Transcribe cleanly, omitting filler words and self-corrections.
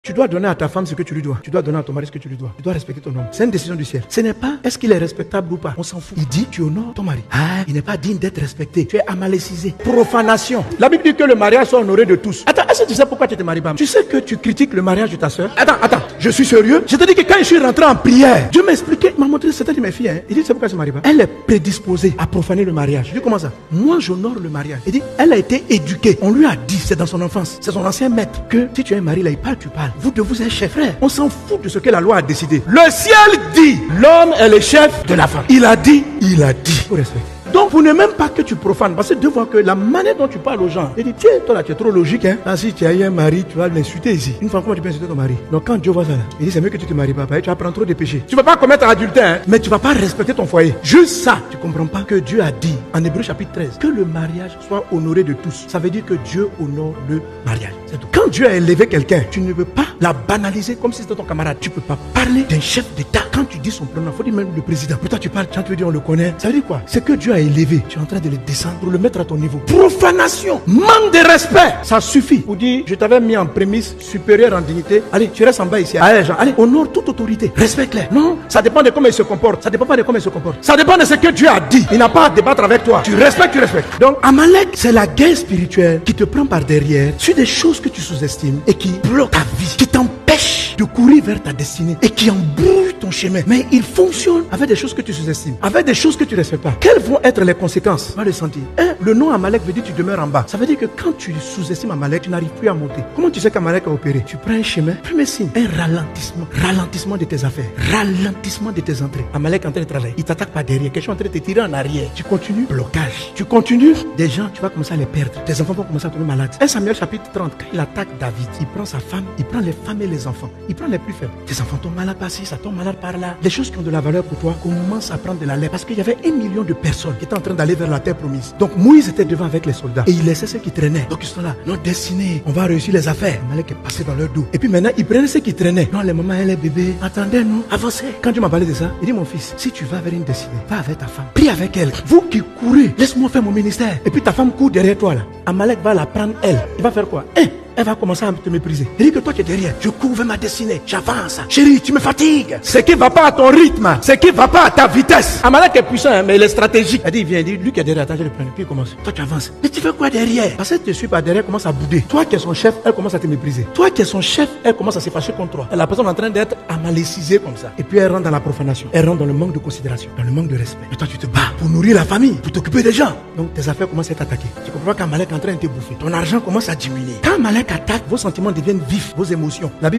Tu dois donner à ta femme ce que tu lui dois. Tu dois donner à ton mari ce que tu lui dois. Tu dois respecter ton homme. C'est une décision du ciel. Ce n'est pas est-ce qu'il est respectable ou pas. On s'en fout. Il dit tu honores ton mari. Ah, il n'est pas digne d'être respecté. Tu es amalecisé. Profanation. La Bible dit que le mariage soit honoré de tous. Attends, est-ce que tu sais pourquoi tu te maries pas? Tu sais que tu critiques le mariage de ta soeur? Attends, je suis sérieux. Je te dis que quand je suis rentré en prière, Dieu m'a expliqué, m'a montré, c'était de mes filles. Hein. Il dit, tu sais pourquoi elle se marie pas? Elle est prédisposée à profaner le mariage. Je dis, comment ça? Moi, j'honore le mariage. Il dit, elle a été éduquée. On lui a dit, c'est dans son enfance, c'est son ancien maître, que si tu es un mari là, il parle, tu parles. Vous deux, vous êtes chef, frère. On s'en fout de ce que la loi a décidé. Le ciel dit, l'homme est le chef de la femme. Il a dit. Faut respecter. Donc, vous ne même pas que tu profanes. Parce que Dieu voit que la manière dont tu parles aux gens, il dit, tiens, toi là, tu es trop logique, hein. Là, si tu as eu un mari, tu vas l'insulter ici. Une fois, comment tu peux insulter ton mari? Donc, quand Dieu voit ça là, il dit, c'est mieux que tu te maries pas. Tu vas prendre trop de péchés. Tu ne vas pas commettre adultère, hein, mais tu ne vas pas respecter ton foyer. Juste ça, tu ne comprends pas que Dieu a dit, en Hébreux chapitre 13, que le mariage soit honoré de tous. Ça veut dire que Dieu honore le mariage. C'est tout. Quand Dieu a élevé quelqu'un, tu ne veux pas la banaliser comme si c'était ton camarade. Tu ne peux pas parler d'un chef d'État. Quand tu dis son prénom, il faut dire même le président. Puis toi, tu parles, quand tu veux dire on le connaît. Ça veut dire quoi? C'est que Dieu a élevé. Tu es en train de le descendre pour le mettre à ton niveau. Profanation, manque de respect. Ça suffit. Pour dire, je t'avais mis en prémisse supérieure en dignité. Allez, tu restes en bas ici. Allez, honore toute autorité. Respecte-les. Non, ça dépend de comment ils se comportent. Ça dépend pas de comment ils se comportent. Ça dépend de ce que Dieu a dit. Il n'a pas à débattre avec toi. Tu respectes. Donc, Amalek, c'est la guerre spirituelle qui te prend par derrière sur des choses que tu sous-estimes et qui bloquent ta vie, qui t'empêche de courir vers ta destinée et qui embrouille ton chemin. Mais il fonctionne avec des choses que tu sous-estimes, avec des choses que tu ne respectes pas. Quelles vont être les conséquences? Va le sentir. Le nom Amalek veut dire tu demeures en bas. Ça veut dire que quand tu sous-estimes Amalek, tu n'arrives plus à monter. Comment tu sais qu'Amalek a opéré? Tu prends un chemin, premier signe, un ralentissement de tes affaires, ralentissement de tes entrées. Amalek est en train de travailler, il t'attaque par derrière, quelque chose en train de te tirer en arrière. Tu continues, blocage. Tu continues, des gens, tu vas commencer à les perdre. Tes enfants vont commencer à tomber malades. 1 Samuel chapitre 30, quand il attaque David, il prend sa femme, il prend les femmes et les enfants. Il prend les plus faibles. Tes enfants tombent malades par-ci, ça tombe malade par-là. Les choses qui ont de la valeur pour toi commencent à prendre de la lèvre. Parce qu'il y avait 1 million de personnes qui étaient en train d'aller vers la terre promise. Donc Moïse était devant avec les soldats. Et il laissait ceux qui traînaient. Donc ils sont là. Notre destinée, on va réussir les affaires. Amalek est passé dans leur dos. Et puis maintenant, ils prenaient ceux qui traînaient. Non, les mamans et les bébés. Attendez-nous. Avancez. Quand Dieu m'a parlé de ça, il dit, mon fils, si tu vas vers une destinée, va avec ta femme. Prie avec elle. Vous qui courez, laisse-moi faire mon ministère. Et puis ta femme court derrière toi là. Amalek va la prendre elle. Il va faire quoi? Elle va commencer à te mépriser. Elle dit que toi tu es derrière. Je cours vers ma destinée. J'avance. Chérie, tu me fatigues. Ce qui ne va pas à ton rythme. Ce qui ne va pas à ta vitesse. Amalek est puissant, hein, mais il est stratégique. Elle dit, viens, lui qui est derrière, attends, je le prends. Puis il commence. Toi tu avances. Mais tu fais quoi derrière? Parce que tu te suis par derrière, commence à bouder. Toi qui es son chef, elle commence à te mépriser. Toi qui es son chef, elle commence à se fâcher contre toi. La personne est en train d'être amalécisée comme ça. Et puis elle rentre dans la profanation. Elle rentre dans le manque de considération, dans le manque de respect. Et toi tu te bats pour nourrir la famille, pour t'occuper des gens. Donc tes affaires commencent à être attaquées. Tu comprends qu'Amalek est en train de te bouffer. Ton argent commence à diminuer. Quand Amalek attaque, vos sentiments deviennent vifs, vos émotions. La Bible